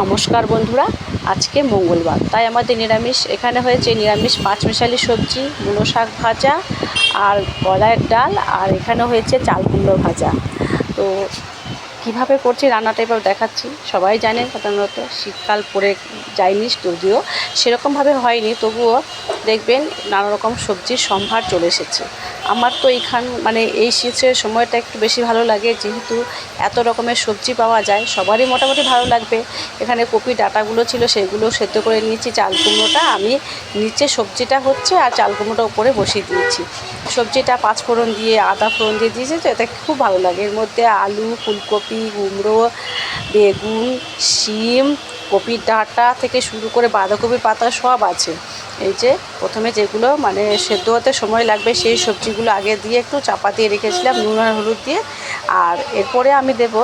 নমস্কার বন্ধুরা, আজকে মঙ্গলবার তাই আমাদের নিরামিষ। এখানে হয়েছে নিরামিষ পাঁচমিশালি সবজি, মূলো শাক ভাজা আর কলাইয়ের ডাল, আর এখানে হয়েছে চাল কুমড়ো ভাজা। তো কীভাবে করছি রান্নাটা এবার দেখাচ্ছি। সবাই জানেন সাধারণত শীতকাল পড়ে যায়নি, যদিও সেরকমভাবে হয়নি, তবুও দেখবেন নানা রকম সবজির সম্ভার চলে এসেছে। আমার তো এই শীতের সময়টা একটু বেশি ভালো লাগে, যেহেতু এত রকমের সবজি পাওয়া যায়, সবারই মোটামুটি ভালো লাগবে। এখানে কপি ডাঁটাগুলো ছিল, সেগুলো সেদ্ধ করে নিয়েছি। চাল কুমড়োটা আমি নিচে সবজিটা হচ্ছে আর চাল কুমড়োটা উপরে বসিয়ে দিয়েছি। সবজিটা পাঁচফোড়ন দিয়ে আদা ফোড়ন দিয়ে দিয়েছি, তো এটা খুব ভালো লাগে। এর মধ্যে আলু, ফুলকপি, কুমড়ো, বেগুন, শিম, কপির ডাঁটা থেকে শুরু করে বাঁধাকপির পাতা সব আছে। এই যে প্রথমে যেগুলো সেদ্ধ হতে সময় লাগবে সেই সবজিগুলো আগে দিয়ে একটু চাপা দিয়ে রেখেছিলাম নুন আর হলুদ দিয়ে। আর এরপরে আমি দেব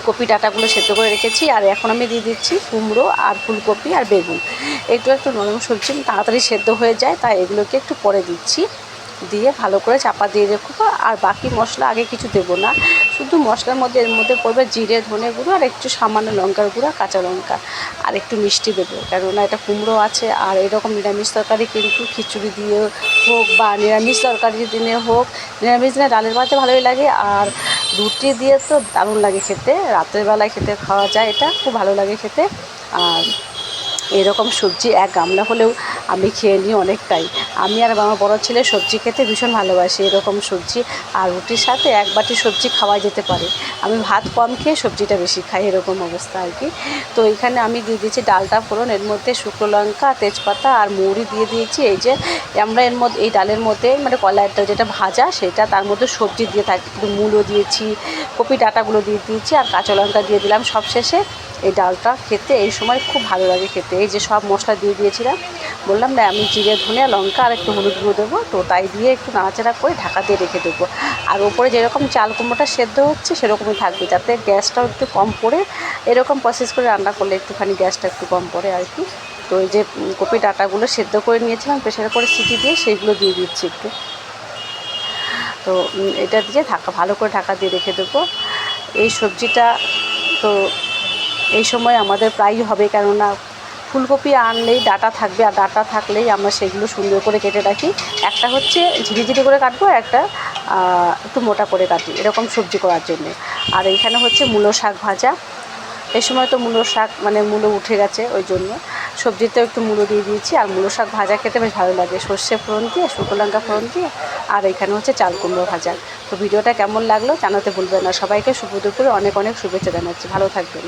কপি ডাঁটাগুলো সেদ্ধ করে রেখেছি, আর এখন আমি দিয়ে দিচ্ছি কুমড়ো আর ফুলকপি আর বেগুন। একটু নরম সবজি তাড়াতাড়ি সেদ্ধ হয়ে যায়, তাই এগুলোকে একটু পরে দিচ্ছি। দিয়ে ভালো করে চাপা দিয়ে রেখো। আর বাকি মশলা আগে কিছু দেবো না, শুধু মশলার মধ্যে এর মধ্যে পড়বে জিরে, ধনে গুঁড়ো আর একটু সামান্য লঙ্কার গুঁড়ো, কাঁচা লঙ্কা আর একটু মিষ্টি দেবো, কেননা এটা কুমড়ো আছে। আর এরকম নিরামিষ তরকারি কিন্তু খিচুড়ি দিয়ে হোক বা নিরামিষ তরকারির দিনে হোক, নিরামিষ দিনে ডালের ভাতে ভালোই লাগে, আর রুটি দিয়ে তো দারুণ লাগে খেতে। রাতের বেলায় খেতে খাওয়া যায়, এটা খুব ভালো লাগে খেতে। আর এরকম সবজি এক গামলা হলেও আমি খেয়ে নিই অনেকটাই। আমি আর আমার বড় ছেলে সবজি খেতে ভীষণ ভালোবাসি। এরকম সবজি আর রুটির সাথে এক বাটি সবজি খাওয়া যেতে পারে। আমি ভাত কম খেয়ে সবজিটা বেশি খাই, এরকম অবস্থা আর কি। তো এখানে আমি দিয়ে দিয়েছি ডালটা ফোড়ন, এর মধ্যে শুকনো লঙ্কা, তেজপাতা আর মৌরি দিয়ে দিয়েছি। এই যে আমরা এর মধ্যে এই ডালের মধ্যে কলাইটা যেটা ভাজা, সেটা তার মধ্যে সবজি দিয়ে থাকি, একটু মূলো দিয়েছি, কপি ডাঁটাগুলো দিয়ে দিয়েছি আর কাঁচা লঙ্কা দিয়ে দিলাম সবশেষে। এই ডালটা খেতে এই সময় খুব ভালো লাগে খেতে। এই যে সব মশলা দিয়ে দিয়েছিলাম, বললাম না আমি জিরে, ধনে, লঙ্কা আর একটু হলুদ গুঁড়ো দেবো, তো তাই দিয়ে একটু নাড়াচাড়া করে ঢাকা দিয়ে রেখে দেবো। আর ওপরে যেরকম চাল কুমড়োটা সেদ্ধ হচ্ছে সেরকমই থাকবে, যাতে গ্যাসটাও একটু কম পড়ে। এরকম প্রসেস করে রান্না করলে একটুখানি গ্যাসটা একটু কম পড়ে আর কি। তো এই যে কপি ডাঁটাগুলো সেদ্ধ করে নিয়েছিলাম প্রেসারে করে সিটি দিয়ে, সেইগুলো দিয়ে দিচ্ছি একটু। তো এটা দিয়ে ভালো করে ঢাকা দিয়ে রেখে দেবো। এই সবজিটা তো এই সময় আমাদের প্রায়ই হবে, কেননা ফুলকপি আনলেই ডাঁটা থাকবে, আর ডাঁটা থাকলেই আমরা সেগুলো সুন্দর করে কেটে রাখি। একটা হচ্ছে ঝিরিঝিরি করে কাটবো, একটা একটু মোটা করে কাটি, এরকম সবজি করার জন্য। আর এইখানে হচ্ছে মূলো শাক ভাজা। এই সময় তো মূলো শাক মূলো উঠে গেছে, ওই জন্য সবজিতেও একটু মূলো দিয়ে দিয়েছি। আর মূলো শাক ভাজা খেতে বেশ ভালো লাগে, সর্ষে ফোড়ন দিয়ে, শুকনো লঙ্কা ফোড়ন দিয়ে। আর এখানে হচ্ছে চাল কুমড়ো ভাজা। তো ভিডিওটা কেমন লাগলো জানাতে ভুলবেন না। সবাইকে শুভ দুপুরে অনেক অনেক শুভেচ্ছা জানাচ্ছি। ভালো থাকবেন।